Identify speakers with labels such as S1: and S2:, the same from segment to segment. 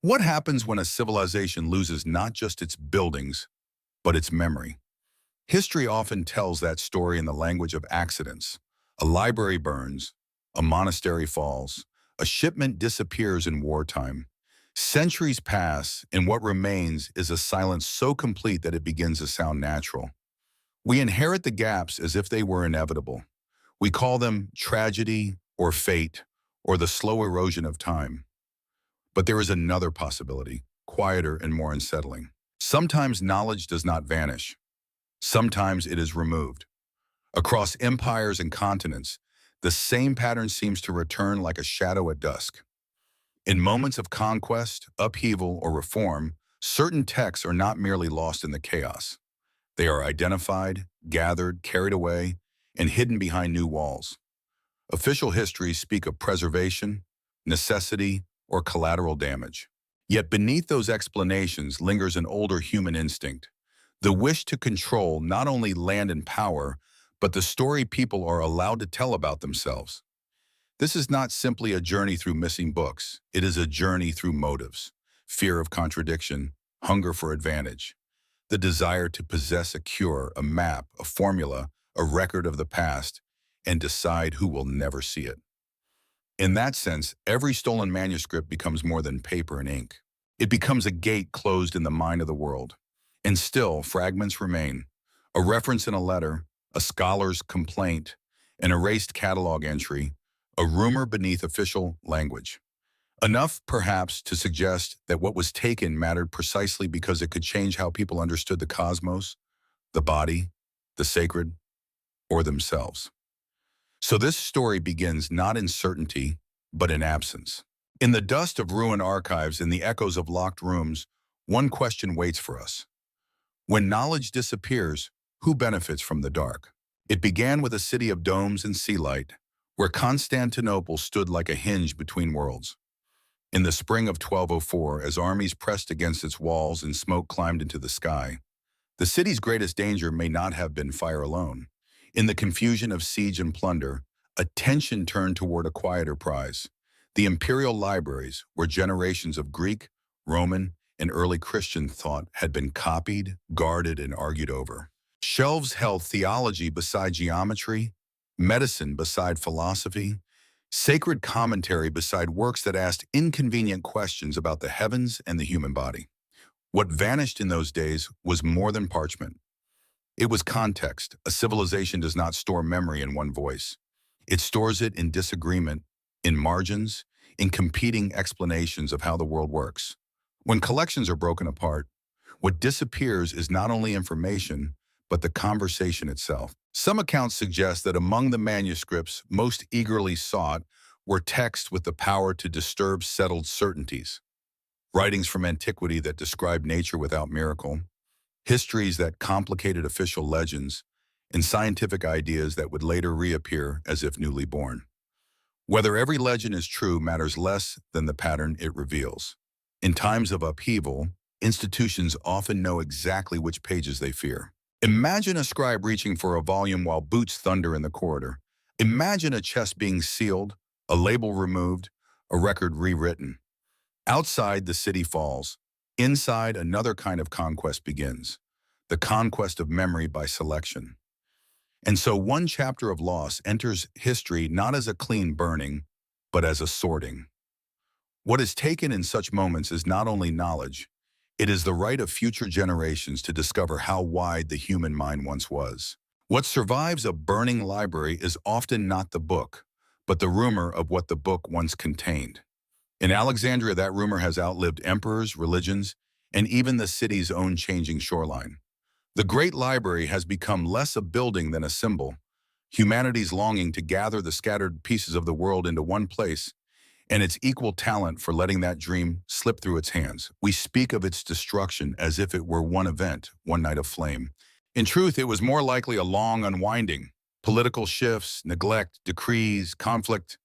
S1: What happens when a civilization loses not just its buildings, but its memory? History often tells that story in the language of accidents. A library burns, a monastery falls, a shipment disappears in wartime. Centuries pass, and what remains is a silence so complete that it begins to sound natural. We inherit the gaps as if they were inevitable. We call them tragedy or fate or the slow erosion of time. But there is another possibility, quieter and more unsettling. Sometimes knowledge does not vanish. Sometimes it is removed. Across empires and continents, the same pattern seems to return like a shadow at dusk. In moments of conquest, upheaval, or reform, certain texts are not merely lost in the chaos. They are identified, gathered, carried away, and hidden behind new walls. Official histories speak of preservation, necessity, or collateral damage. Yet beneath those explanations lingers an older human instinct, the wish to control not only land and power, but the story people are allowed to tell about themselves. This is not simply a journey through missing books. It is a journey through motives, fear of contradiction, hunger for advantage, the desire to possess a cure, a map, a formula, a record of the past, and decide who will never see it. In that sense, every stolen manuscript becomes more than paper and ink. It becomes a gate closed in the mind of the world. And still, fragments remain. A reference in a letter, a scholar's complaint, an erased catalog entry, a rumor beneath official language. Enough, perhaps, to suggest that what was taken mattered precisely because it could change how people understood the cosmos, the body, the sacred, or themselves. So this story begins not in certainty, but in absence. In the dust of ruined archives and the echoes of locked rooms, one question waits for us. When knowledge disappears, who benefits from the dark? It began with a city of domes and sea light, where Constantinople stood like a hinge between worlds. In the spring of 1204, as armies pressed against its walls and smoke climbed into the sky, the city's greatest danger may not have been fire alone. In the confusion of siege and plunder, attention turned toward a quieter prize, the Imperial Libraries, where generations of Greek, Roman, and early Christian thought had been copied, guarded, and argued over. Shelves held theology beside geometry, medicine beside philosophy, sacred commentary beside works that asked inconvenient questions about the heavens and the human body. What vanished in those days was more than parchment. It was context. A civilization does not store memory in one voice. It stores it in disagreement, in margins, in competing explanations of how the world works. When collections are broken apart, what disappears is not only information, but the conversation itself. Some accounts suggest that among the manuscripts most eagerly sought were texts with the power to disturb settled certainties, writings from antiquity that described nature without miracle, histories that complicated official legends, and scientific ideas that would later reappear as if newly born. Whether every legend is true matters less than the pattern it reveals. In times of upheaval, institutions often know exactly which pages they fear. Imagine a scribe reaching for a volume while boots thunder in the corridor. Imagine a chest being sealed, a label removed, a record rewritten. Outside, the city falls. Inside, another kind of conquest begins, the conquest of memory by selection. And so one chapter of loss enters history not as a clean burning, but as a sorting. What is taken in such moments is not only knowledge, it is the right of future generations to discover how wide the human mind once was. What survives a burning library is often not the book, but the rumor of what the book once contained. In Alexandria, that rumor has outlived emperors, religions, and even the city's own changing shoreline. The Great Library has become less a building than a symbol, humanity's longing to gather the scattered pieces of the world into one place, and its equal talent for letting that dream slip through its hands. We speak of its destruction as if it were one event, one night of flame. In truth, it was more likely a long unwinding. Political shifts, neglect, decrees, conflict,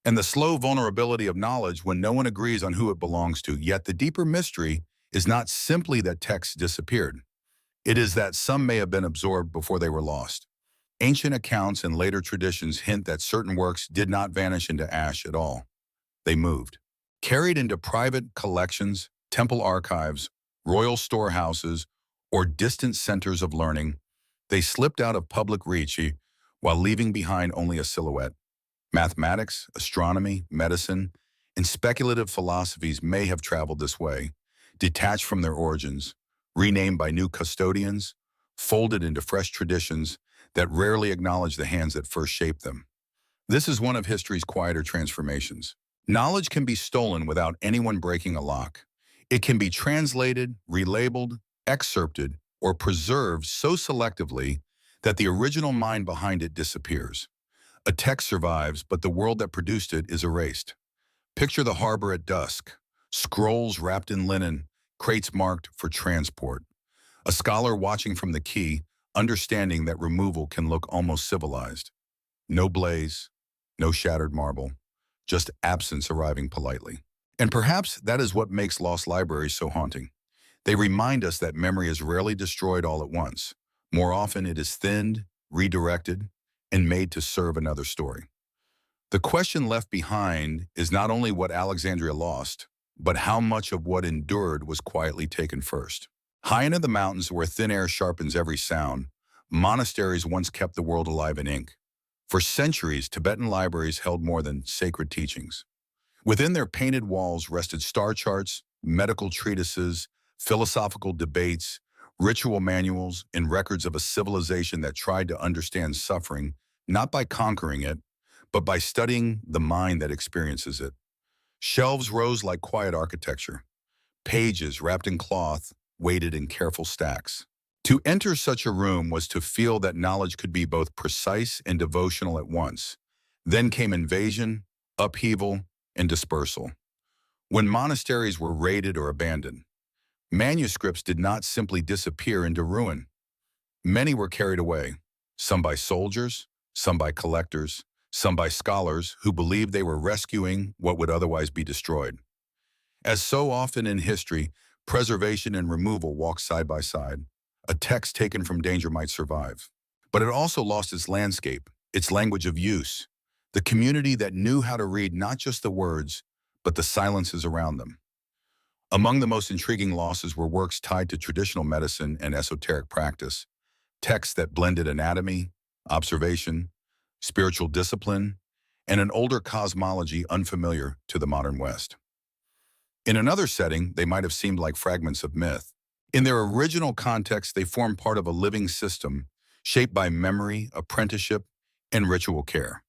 S1: and the slow vulnerability of knowledge when no one agrees on who it belongs to. Yet the deeper mystery is not simply that texts disappeared. It is that some may have been absorbed before they were lost. Ancient accounts and later traditions hint that certain works did not vanish into ash at all. They moved. Carried into private collections, temple archives, royal storehouses, or distant centers of learning, they slipped out of public reach while leaving behind only a silhouette. Mathematics, astronomy, medicine, and speculative philosophies may have traveled this way, detached from their origins, renamed by new custodians, folded into fresh traditions that rarely acknowledge the hands that first shaped them. This is one of history's quieter transformations. Knowledge can be stolen without anyone breaking a lock. It can be translated, relabeled, excerpted, or preserved so selectively that the original mind behind it disappears. A text survives, but the world that produced it is erased. Picture the harbor at dusk, scrolls wrapped in linen, crates marked for transport. A scholar watching from the quay, understanding that removal can look almost civilized. No blaze, no shattered marble, just absence arriving politely. And perhaps that is what makes lost libraries so haunting. They remind us that memory is rarely destroyed all at once. More often it is thinned, redirected, and made to serve another story. The question left behind is not only what Alexandria lost, but how much of what endured was quietly taken first. High into the mountains where thin air sharpens every sound, monasteries once kept the world alive in ink. For centuries, Tibetan libraries held more than sacred teachings. Within their painted walls rested star charts, medical treatises, philosophical debates, ritual manuals, and records of a civilization that tried to understand suffering, not by conquering it, but by studying the mind that experiences it. Shelves rose like quiet architecture. Pages wrapped in cloth waited in careful stacks. To enter such a room was to feel that knowledge could be both precise and devotional at once. Then came invasion, upheaval, and dispersal. When monasteries were raided or abandoned, manuscripts did not simply disappear into ruin. Many were carried away, some by soldiers, some by collectors, some by scholars who believed they were rescuing what would otherwise be destroyed. As so often in history, preservation and removal walk side by side. A text taken from danger might survive. But it also lost its landscape, its language of use, the community that knew how to read not just the words, but the silences around them. Among the most intriguing losses were works tied to traditional medicine and esoteric practice, texts that blended anatomy, observation, spiritual discipline, and an older cosmology unfamiliar to the modern West. In another setting, they might have seemed like fragments of myth. In their original context, they formed part of a living system shaped by memory, apprenticeship, and ritual care.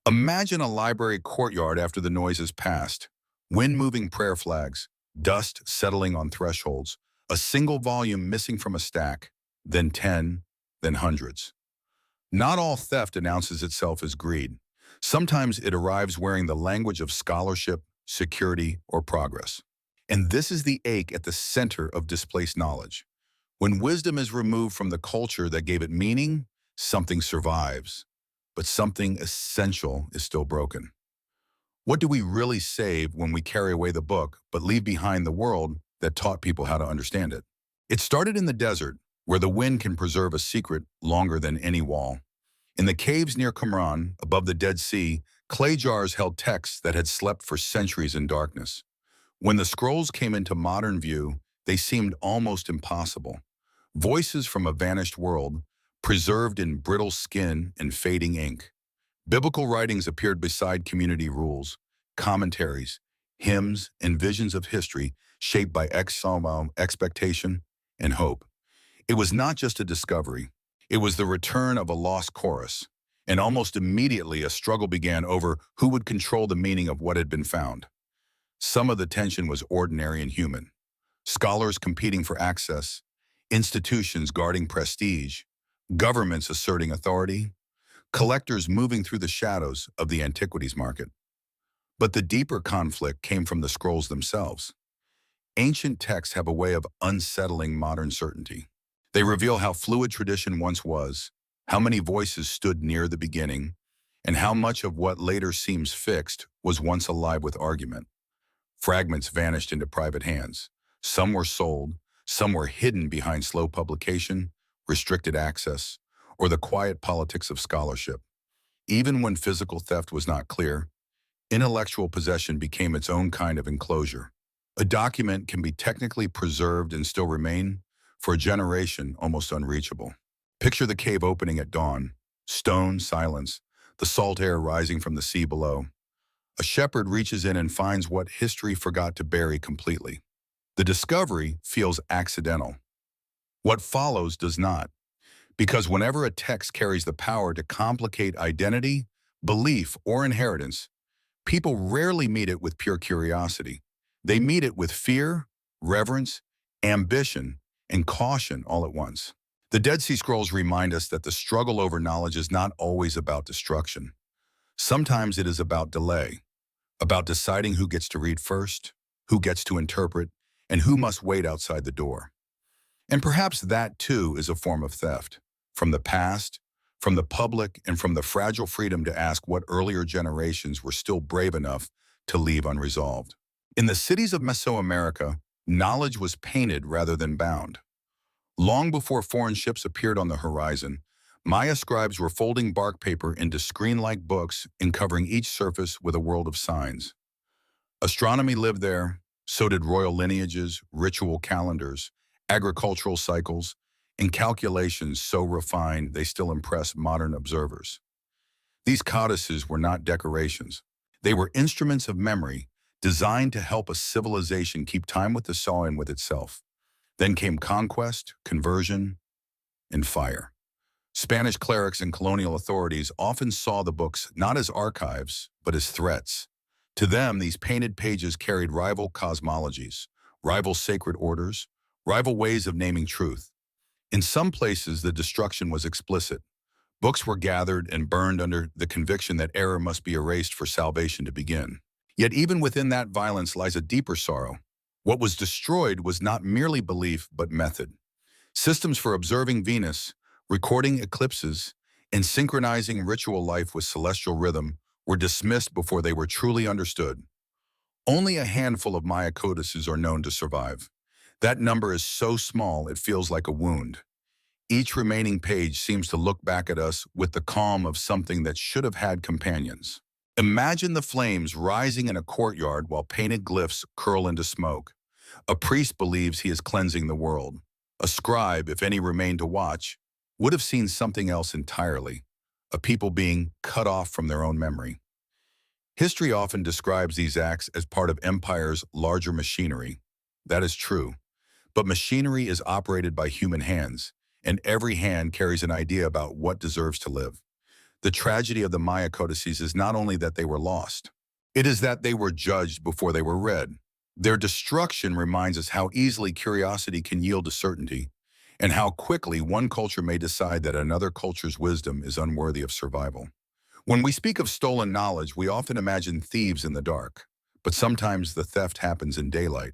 S1: Imagine a library courtyard after the noise has passed, wind-moving prayer flags, dust settling on thresholds, a single volume missing from a stack, then 10, then hundreds. Not all theft announces itself as greed. Sometimes it arrives wearing the language of scholarship, security, or progress. And this is the ache at the center of displaced knowledge. When wisdom is removed from the culture that gave it meaning, something survives, but something essential is still broken. What do we really save when we carry away the book, but leave behind the world that taught people how to understand it? It started in the desert, where the wind can preserve a secret longer than any wall. In the caves near Qumran, above the Dead Sea, clay jars held texts that had slept for centuries in darkness. When the scrolls came into modern view, they seemed almost impossible. Voices from a vanished world, preserved in brittle skin and fading ink. Biblical writings appeared beside community rules, commentaries, hymns, and visions of history shaped by expectation and hope. It was not just a discovery. It was the return of a lost chorus, and almost immediately a struggle began over who would control the meaning of what had been found. Some of the tension was ordinary and human. Scholars competing for access, institutions guarding prestige, governments asserting authority, collectors moving through the shadows of the antiquities market. But the deeper conflict came from the scrolls themselves. Ancient texts have a way of unsettling modern certainty. They reveal how fluid tradition once was, how many voices stood near the beginning, and how much of what later seems fixed was once alive with argument. Fragments vanished into private hands. Some were sold, some were hidden behind slow publication, restricted access, or the quiet politics of scholarship. Even when physical theft was not clear, Intellectual possession became its own kind of enclosure. A document can be technically preserved and still remain, for a generation, almost unreachable. Picture the cave opening at dawn, stone silence, the salt air rising from the sea below. A shepherd reaches in and finds what history forgot to bury completely. The discovery feels accidental. What follows does not, because whenever a text carries the power to complicate identity, belief, or inheritance, people rarely meet it with pure curiosity. They meet it with fear, reverence, ambition, and caution all at once. The Dead Sea Scrolls remind us that the struggle over knowledge is not always about destruction. Sometimes it is about delay, about deciding who gets to read first, who gets to interpret, and who must wait outside the door. And perhaps that, too, is a form of theft, from the past, from the public, and from the fragile freedom to ask what earlier generations were still brave enough to leave unresolved. In the cities of Mesoamerica, knowledge was painted rather than bound. Long before foreign ships appeared on the horizon, Maya scribes were folding bark paper into screen-like books and covering each surface with a world of signs. Astronomy lived there, so did royal lineages, ritual calendars, agricultural cycles, and calculations so refined they still impress modern observers. These codices were not decorations. They were instruments of memory designed to help a civilization keep time with the soil and with itself. Then came conquest, conversion, and fire. Spanish clerics and colonial authorities often saw the books not as archives, but as threats. To them, these painted pages carried rival cosmologies, rival sacred orders, rival ways of naming truth. In some places, the destruction was explicit. Books were gathered and burned under the conviction that error must be erased for salvation to begin. Yet even within that violence lies a deeper sorrow. What was destroyed was not merely belief, but method. Systems for observing Venus, recording eclipses, and synchronizing ritual life with celestial rhythm were dismissed before they were truly understood. Only a handful of Maya Codices are known to survive. That number is so small it feels like a wound. Each remaining page seems to look back at us with the calm of something that should have had companions. Imagine the flames rising in a courtyard while painted glyphs curl into smoke. A priest believes he is cleansing the world. A scribe, if any remained to watch, would have seen something else entirely, a people being cut off from their own memory. History often describes these acts as part of empire's larger machinery. That is true. But machinery is operated by human hands, and every hand carries an idea about what deserves to live. The tragedy of the Maya Codices is not only that they were lost, it is that they were judged before they were read. Their destruction reminds us how easily curiosity can yield to certainty, and how quickly one culture may decide that another culture's wisdom is unworthy of survival. When we speak of stolen knowledge, we often imagine thieves in the dark, but sometimes the theft happens in daylight,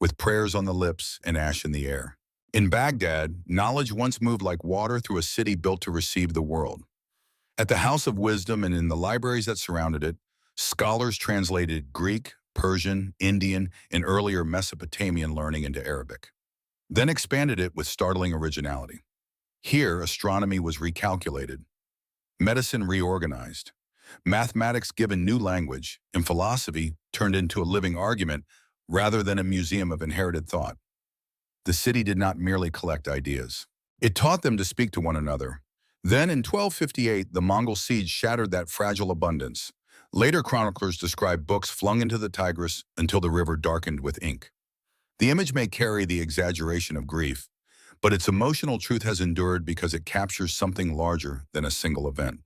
S1: with prayers on the lips and ash in the air. In Baghdad, knowledge once moved like water through a city built to receive the world. At the House of Wisdom and in the libraries that surrounded it, scholars translated Greek, Persian, Indian, and earlier Mesopotamian learning into Arabic, then expanded it with startling originality. Here, astronomy was recalculated, medicine reorganized, mathematics given new language, and philosophy turned into a living argument rather than a museum of inherited thought. The city did not merely collect ideas. It taught them to speak to one another. Then in 1258, the Mongol siege shattered that fragile abundance. Later chroniclers describe books flung into the Tigris until the river darkened with ink. The image may carry the exaggeration of grief, but its emotional truth has endured because it captures something larger than a single event.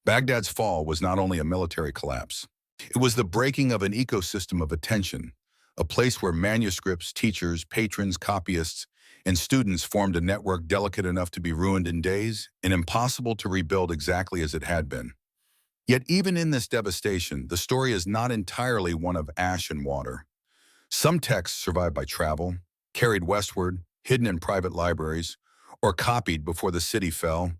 S1: Baghdad's fall was not only a military collapse. It was the breaking of an ecosystem of attention, a place where manuscripts, teachers, patrons, copyists, and students formed a network delicate enough to be ruined in days and impossible to rebuild exactly as it had been. Yet even in this devastation, the story is not entirely one of ash and water. Some texts survived by travel, carried westward, hidden in private libraries, or copied before the city fell.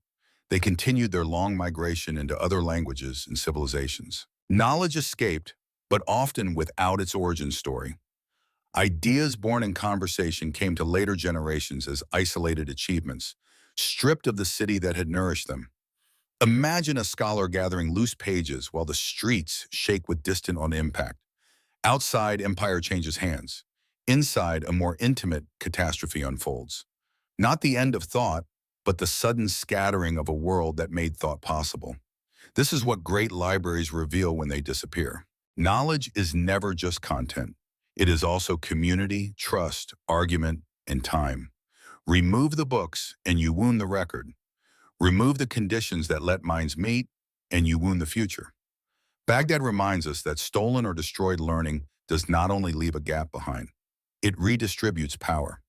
S1: They continued their long migration into other languages and civilizations. Knowledge escaped, but often without its origin story. Ideas born in conversation came to later generations as isolated achievements, stripped of the city that had nourished them. Imagine a scholar gathering loose pages while the streets shake with distant on impact. Outside, empire changes hands. Inside, a more intimate catastrophe unfolds. Not the end of thought, but the sudden scattering of a world that made thought possible. This is what great libraries reveal when they disappear. Knowledge is never just content. It is also community, trust, argument, and time. Remove the books and you wound the record. Remove the conditions that let minds meet and you wound the future. Baghdad reminds us that stolen or destroyed learning does not only leave a gap behind, it redistributes power.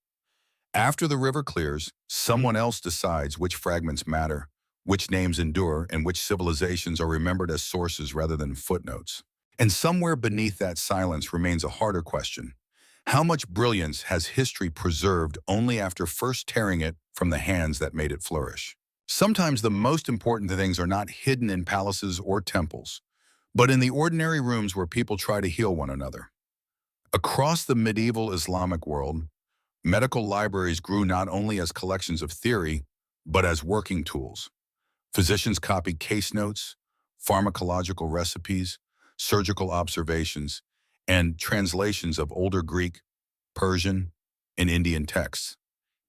S1: After the river clears, someone else decides which fragments matter, which names endure, and which civilizations are remembered as sources rather than footnotes. And somewhere beneath that silence remains a harder question. How much brilliance has history preserved only after first tearing it from the hands that made it flourish? Sometimes the most important things are not hidden in palaces or temples, but in the ordinary rooms where people try to heal one another. Across the medieval Islamic world, medical libraries grew not only as collections of theory, but as working tools. Physicians copied case notes, pharmacological recipes, surgical observations, and translations of older Greek, Persian, and Indian texts.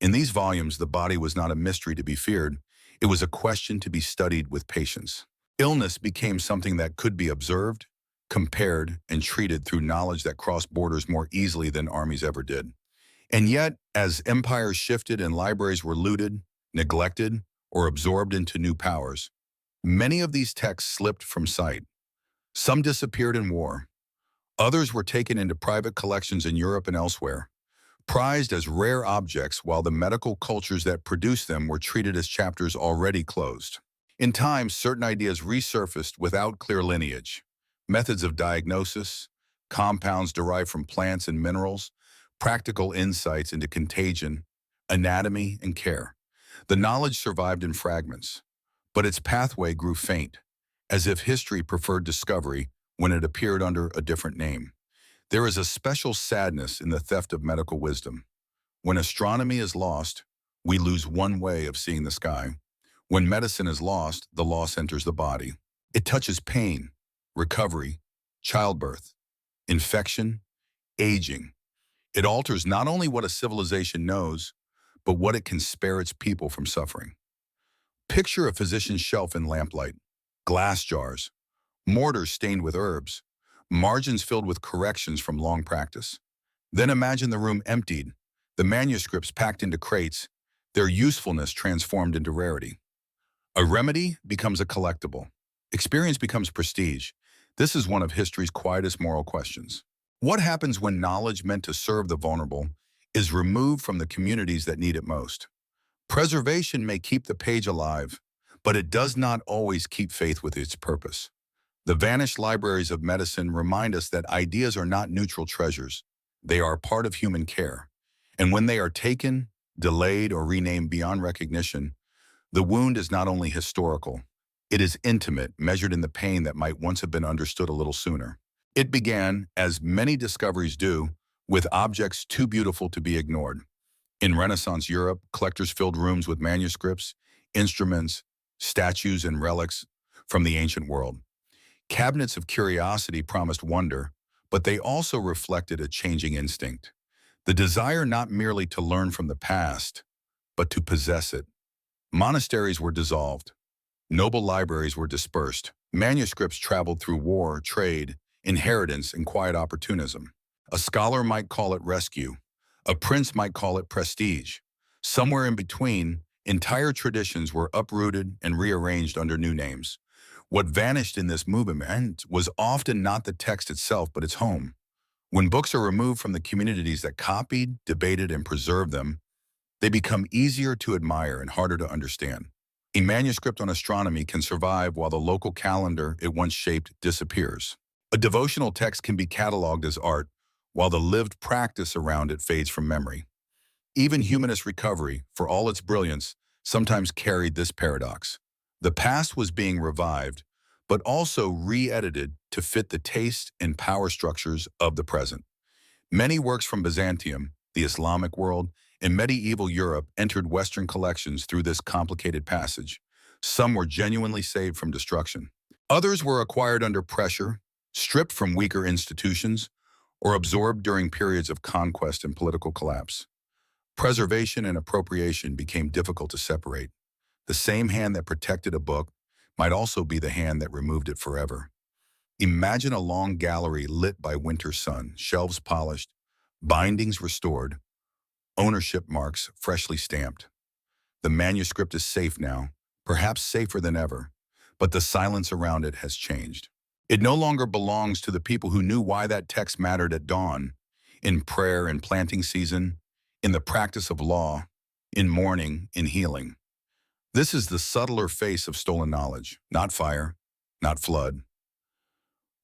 S1: In these volumes, the body was not a mystery to be feared. It was a question to be studied with patience. Illness became something that could be observed, compared, and treated through knowledge that crossed borders more easily than armies ever did. And yet, as empires shifted and libraries were looted, neglected, or absorbed into new powers, many of these texts slipped from sight. Some disappeared in war. Others were taken into private collections in Europe and elsewhere, prized as rare objects while the medical cultures that produced them were treated as chapters already closed. In time, certain ideas resurfaced without clear lineage. Methods of diagnosis, compounds derived from plants and minerals, practical insights into contagion, anatomy, and care. The knowledge survived in fragments, but its pathway grew faint, as if history preferred discovery when it appeared under a different name. There is a special sadness in the theft of medical wisdom. When astronomy is lost, we lose one way of seeing the sky. When medicine is lost, the loss enters the body. It touches pain, recovery, childbirth, infection, aging. It alters not only what a civilization knows, but what it can spare its people from suffering. Picture a physician's shelf in lamplight, glass jars, mortars stained with herbs, margins filled with corrections from long practice. Then imagine the room emptied, the manuscripts packed into crates, their usefulness transformed into rarity. A remedy becomes a collectible. Experience becomes prestige. This is one of history's quietest moral questions. What happens when knowledge meant to serve the vulnerable is removed from the communities that need it most? Preservation may keep the page alive, but it does not always keep faith with its purpose. The vanished libraries of medicine remind us that ideas are not neutral treasures. They are part of human care. And when they are taken, delayed, or renamed beyond recognition, the wound is not only historical, it is intimate, measured in the pain that might once have been understood a little sooner. It began, as many discoveries do, with objects too beautiful to be ignored. In Renaissance Europe, collectors filled rooms with manuscripts, instruments, statues, and relics from the ancient world. Cabinets of curiosity promised wonder, but they also reflected a changing instinct. The desire not merely to learn from the past, but to possess it. Monasteries were dissolved. Noble libraries were dispersed. Manuscripts traveled through war, trade, inheritance, and quiet opportunism. A scholar might call it rescue. A prince might call it prestige. Somewhere in between, entire traditions were uprooted and rearranged under new names. What vanished in this movement was often not the text itself, but its home. When books are removed from the communities that copied, debated, and preserved them, they become easier to admire and harder to understand. A manuscript on astronomy can survive while the local calendar it once shaped disappears. A devotional text can be cataloged as art, while the lived practice around it fades from memory. Even humanist recovery, for all its brilliance, sometimes carried this paradox. The past was being revived, but also re-edited to fit the taste and power structures of the present. Many works from Byzantium, the Islamic world, and medieval Europe entered Western collections through this complicated passage. Some were genuinely saved from destruction. Others were acquired under pressure, stripped from weaker institutions, or absorbed during periods of conquest and political collapse. Preservation and appropriation became difficult to separate. The same hand that protected a book might also be the hand that removed it forever. Imagine a long gallery lit by winter sun, shelves polished, bindings restored, ownership marks freshly stamped. The manuscript is safe now, perhaps safer than ever, but the silence around it has changed. It no longer belongs to the people who knew why that text mattered at dawn, in prayer and planting season, in the practice of law, in mourning, in healing. This is the subtler face of stolen knowledge, not fire, not flood.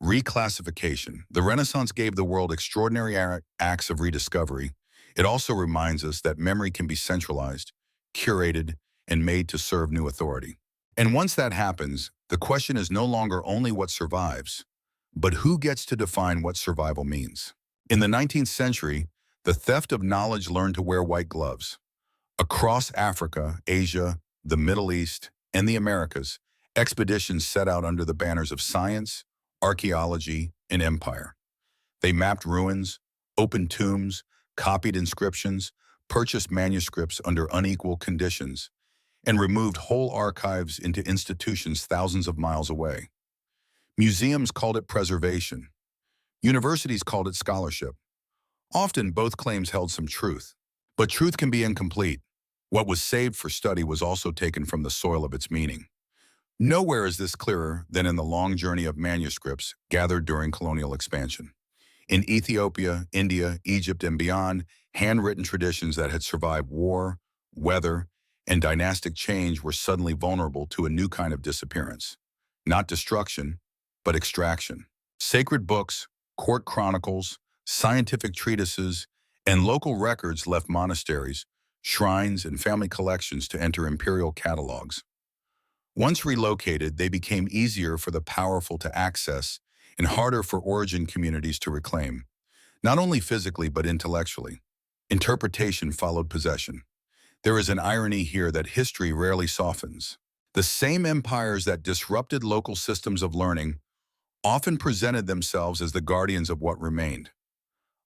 S1: Reclassification. The Renaissance gave the world extraordinary acts of rediscovery. It also reminds us that memory can be centralized, curated, and made to serve new authority. And once that happens, the question is no longer only what survives, but who gets to define what survival means. In the 19th century, the theft of knowledge learned to wear white gloves. Across Africa, Asia, the Middle East, and the Americas, expeditions set out under the banners of science, archaeology, and empire. They mapped ruins, opened tombs, copied inscriptions, purchased manuscripts under unequal conditions, and removed whole archives into institutions thousands of miles away. Museums called it preservation. Universities called it scholarship. Often both claims held some truth. But truth can be incomplete. What was saved for study was also taken from the soil of its meaning. Nowhere is this clearer than in the long journey of manuscripts gathered during colonial expansion. In Ethiopia, India, Egypt, and beyond, handwritten traditions that had survived war, weather, and dynastic change were suddenly vulnerable to a new kind of disappearance. Not destruction, but extraction. Sacred books, court chronicles, scientific treatises, and local records left monasteries, shrines, and family collections to enter imperial catalogs. Once relocated, they became easier for the powerful to access and harder for origin communities to reclaim, not only physically but intellectually. Interpretation followed possession. There is an irony here that history rarely softens. The same empires that disrupted local systems of learning often presented themselves as the guardians of what remained.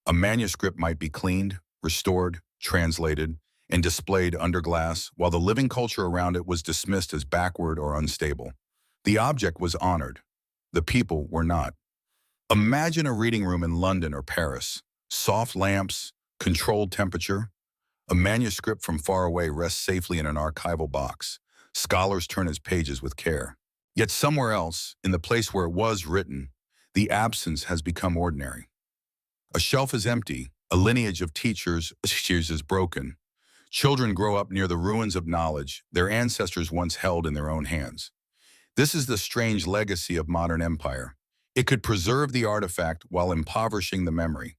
S1: A manuscript might be cleaned, restored, translated, and displayed under glass, while the living culture around it was dismissed as backward or unstable. The object was honored. The people were not. Imagine a reading room in London or Paris. Soft lamps, controlled temperature. A manuscript from far away rests safely in an archival box. Scholars turn its pages with care. Yet somewhere else, in the place where it was written, the absence has become ordinary. A shelf is empty. A lineage of teachers is broken. Children grow up near the ruins of knowledge their ancestors once held in their own hands. This is the strange legacy of modern empire. It could preserve the artifact while impoverishing the memory.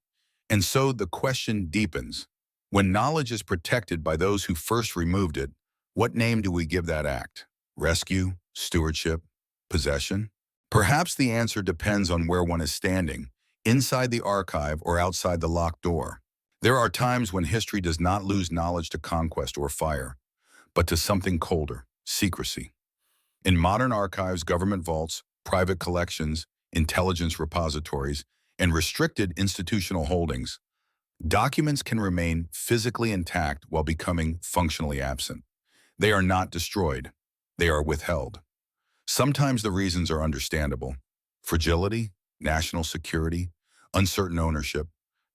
S1: And so the question deepens. When knowledge is protected by those who first removed it, what name do we give that act? Rescue, stewardship, possession? Perhaps the answer depends on where one is standing, inside the archive or outside the locked door. There are times when history does not lose knowledge to conquest or fire, but to something colder, secrecy. In modern archives, government vaults, private collections, intelligence repositories, and restricted institutional holdings, documents can remain physically intact while becoming functionally absent. They are not destroyed. They are withheld. Sometimes the reasons are understandable. Fragility, national security, uncertain ownership,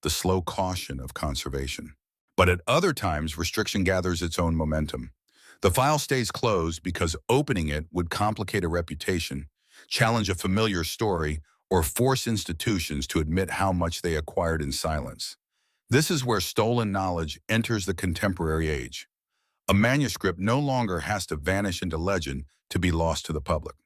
S1: the slow caution of conservation. But at other times, restriction gathers its own momentum. The file stays closed because opening it would complicate a reputation, challenge a familiar story, or force institutions to admit how much they acquired in silence. This is where stolen knowledge enters the contemporary age. A manuscript no longer has to vanish into legend to be lost to the public.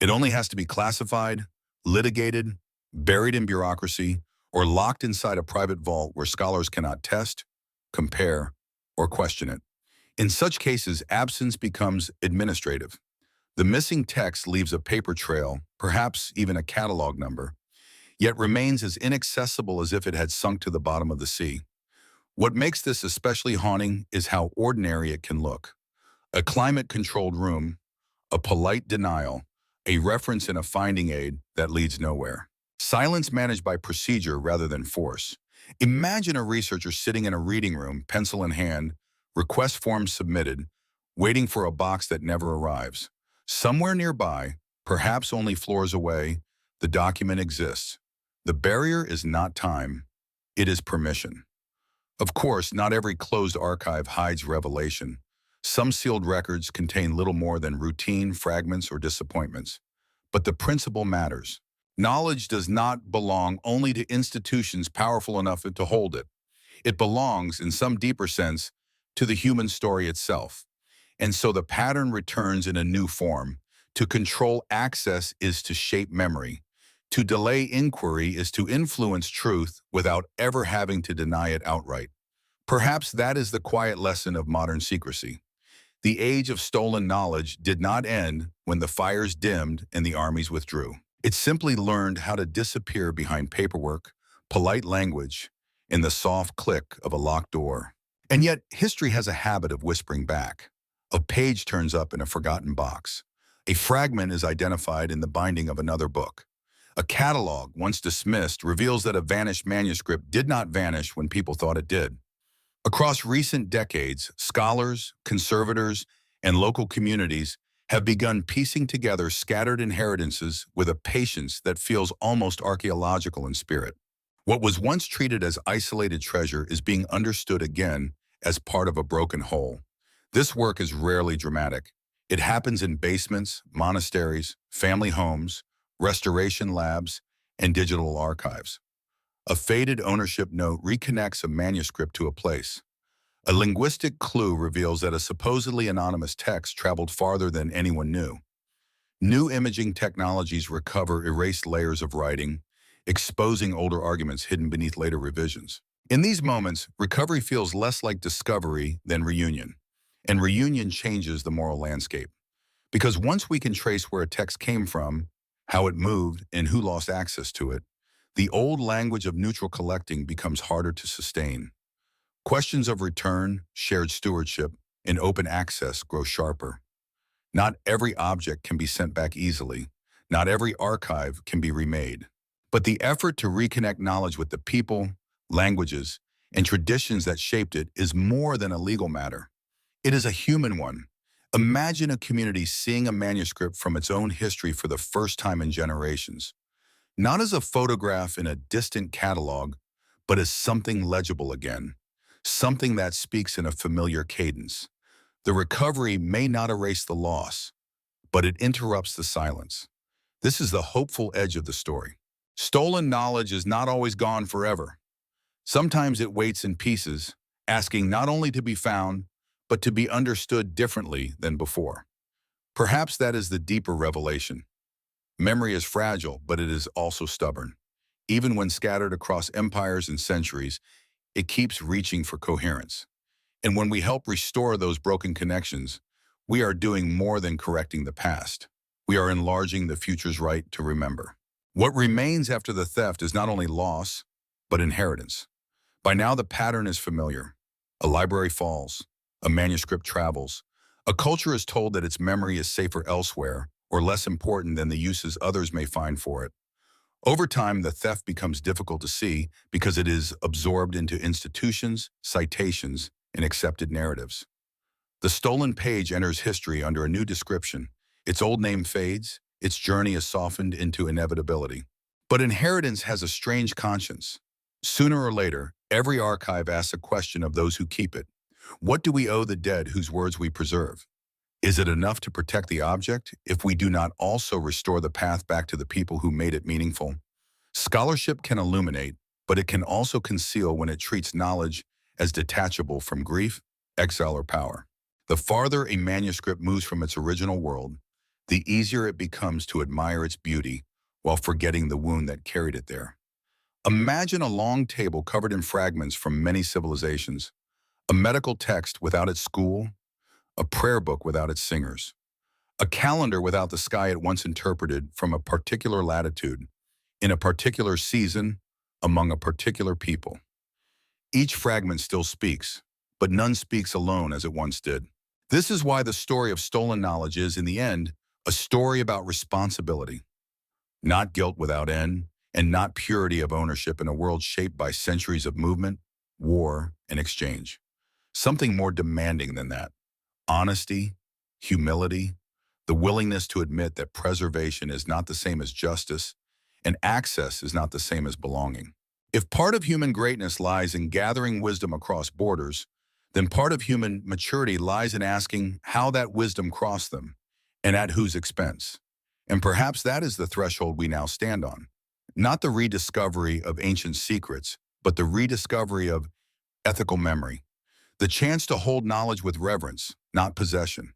S1: It only has to be classified, litigated, buried in bureaucracy, or locked inside a private vault where scholars cannot test, compare, or question it. In such cases, absence becomes administrative. The missing text leaves a paper trail, perhaps even a catalog number, yet remains as inaccessible as if it had sunk to the bottom of the sea. What makes this especially haunting is how ordinary it can look. A climate-controlled room, a polite denial, a reference in a finding aid that leads nowhere. Silence managed by procedure rather than force. Imagine a researcher sitting in a reading room, pencil in hand, request forms submitted, waiting for a box that never arrives. Somewhere nearby, perhaps only floors away, the document exists. The barrier is not time, it is permission. Of course, not every closed archive hides revelation. Some sealed records contain little more than routine fragments or disappointments. But the principle matters. Knowledge does not belong only to institutions powerful enough to hold it. It belongs, in some deeper sense, to the human story itself. And so the pattern returns in a new form. To control access is to shape memory. To delay inquiry is to influence truth without ever having to deny it outright. Perhaps that is the quiet lesson of modern secrecy. The age of stolen knowledge did not end when the fires dimmed and the armies withdrew. It simply learned how to disappear behind paperwork, polite language, and the soft click of a locked door. And yet, history has a habit of whispering back. A page turns up in a forgotten box. A fragment is identified in the binding of another book. A catalog, once dismissed, reveals that a vanished manuscript did not vanish when people thought it did. Across recent decades, scholars, conservators, and local communities have begun piecing together scattered inheritances with a patience that feels almost archaeological in spirit. What was once treated as isolated treasure is being understood again as part of a broken whole. This work is rarely dramatic. It happens in basements, monasteries, family homes, restoration labs, and digital archives. A faded ownership note reconnects a manuscript to a place. A linguistic clue reveals that a supposedly anonymous text traveled farther than anyone knew. New imaging technologies recover erased layers of writing, exposing older arguments hidden beneath later revisions. In these moments, recovery feels less like discovery than reunion, and reunion changes the moral landscape. Because once we can trace where a text came from, how it moved, and who lost access to it, the old language of neutral collecting becomes harder to sustain. Questions of return, shared stewardship, and open access grow sharper. Not every object can be sent back easily. Not every archive can be remade. But the effort to reconnect knowledge with the people, languages, and traditions that shaped it is more than a legal matter. It is a human one. Imagine a community seeing a manuscript from its own history for the first time in generations. Not as a photograph in a distant catalog, but as something legible again. Something that speaks in a familiar cadence. The recovery may not erase the loss, but it interrupts the silence. This is the hopeful edge of the story. Stolen knowledge is not always gone forever. Sometimes it waits in pieces, asking not only to be found, but to be understood differently than before. Perhaps that is the deeper revelation. Memory is fragile, but it is also stubborn. Even when scattered across empires and centuries, it keeps reaching for coherence. And when we help restore those broken connections, we are doing more than correcting the past. We are enlarging the future's right to remember. What remains after the theft is not only loss, but inheritance. By now, the pattern is familiar. A library falls, a manuscript travels. A culture is told that its memory is safer elsewhere or less important than the uses others may find for it. Over time, the theft becomes difficult to see because it is absorbed into institutions, citations, and accepted narratives. The stolen page enters history under a new description. Its old name fades, its journey is softened into inevitability. But inheritance has a strange conscience. Sooner or later, every archive asks a question of those who keep it. What do we owe the dead whose words we preserve? Is it enough to protect the object if we do not also restore the path back to the people who made it meaningful? Scholarship can illuminate, but it can also conceal when it treats knowledge as detachable from grief, exile, or power. The farther a manuscript moves from its original world, the easier it becomes to admire its beauty while forgetting the wound that carried it there. Imagine a long table covered in fragments from many civilizations, a medical text without its school, a prayer book without its singers, a calendar without the sky it once interpreted from a particular latitude, in a particular season, among a particular people. Each fragment still speaks, but none speaks alone as it once did. This is why the story of stolen knowledge is, in the end, a story about responsibility, not guilt without end, and not purity of ownership in a world shaped by centuries of movement, war, and exchange. Something more demanding than that: honesty, humility, the willingness to admit that preservation is not the same as justice, and access is not the same as belonging. If part of human greatness lies in gathering wisdom across borders, then part of human maturity lies in asking how that wisdom crossed them, and at whose expense. And perhaps that is the threshold we now stand on. Not the rediscovery of ancient secrets, but the rediscovery of ethical memory. The chance to hold knowledge with reverence, not possession.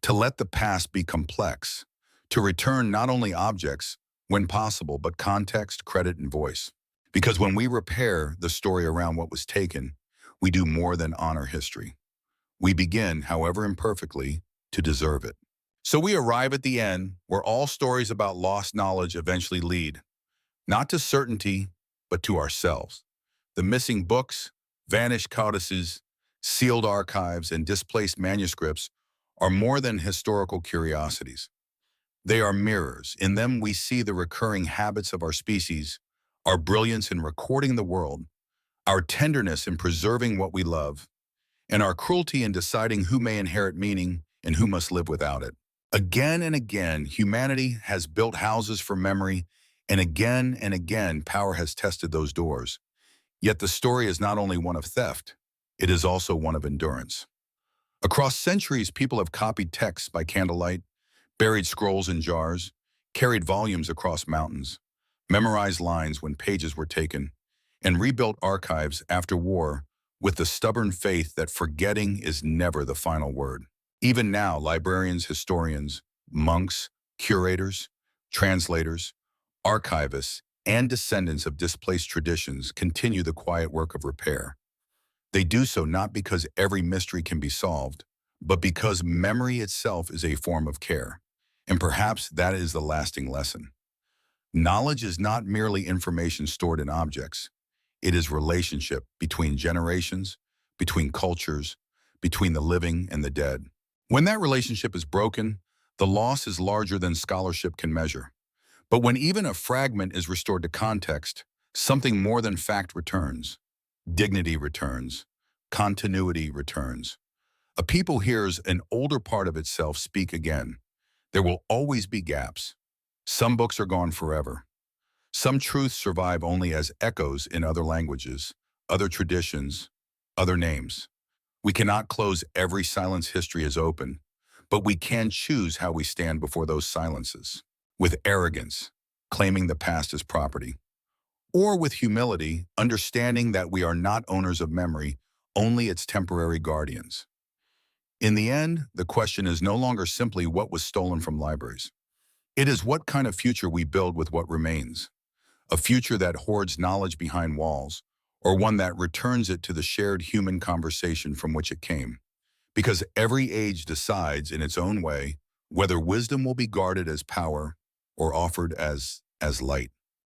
S1: To let the past be complex. To return not only objects, when possible, but context, credit, and voice. Because when we repair the story around what was taken, we do more than honor history. We begin, however imperfectly, to deserve it. So we arrive at the end, where all stories about lost knowledge eventually lead, not to certainty, but to ourselves. The missing books, vanished codices, sealed archives, and displaced manuscripts are more than historical curiosities. They are mirrors. In them we see the recurring habits of our species, our brilliance in recording the world, our tenderness in preserving what we love, and our cruelty in deciding who may inherit meaning and who must live without it. Again and again, humanity has built houses for memory, and again, power has tested those doors. Yet the story is not only one of theft, it is also one of endurance. Across centuries, people have copied texts by candlelight, buried scrolls in jars, carried volumes across mountains, memorized lines when pages were taken, and rebuilt archives after war with the stubborn faith that forgetting is never the final word. Even now, librarians, historians, monks, curators, translators, archivists, and descendants of displaced traditions continue the quiet work of repair. They do so not because every mystery can be solved, but because memory itself is a form of care. And perhaps that is the lasting lesson. Knowledge is not merely information stored in objects. It is relationship between generations, between cultures, between the living and the dead. When that relationship is broken, the loss is larger than scholarship can measure. But when even a fragment is restored to context, something more than fact returns. Dignity returns. Continuity returns. A people hears an older part of itself speak again. There will always be gaps. Some books are gone forever. Some truths survive only as echoes in other languages, other traditions, other names. We cannot close every silence history as open, but we can choose how we stand before those silences. With arrogance, claiming the past as property, or with humility, understanding that we are not owners of memory, only its temporary guardians. In the end, the question is no longer simply what was stolen from libraries. It is what kind of future we build with what remains. A future that hoards knowledge behind walls, or one that returns it to the shared human conversation from which it came. Because every age decides in its own way whether wisdom will be guarded as power or offered as light.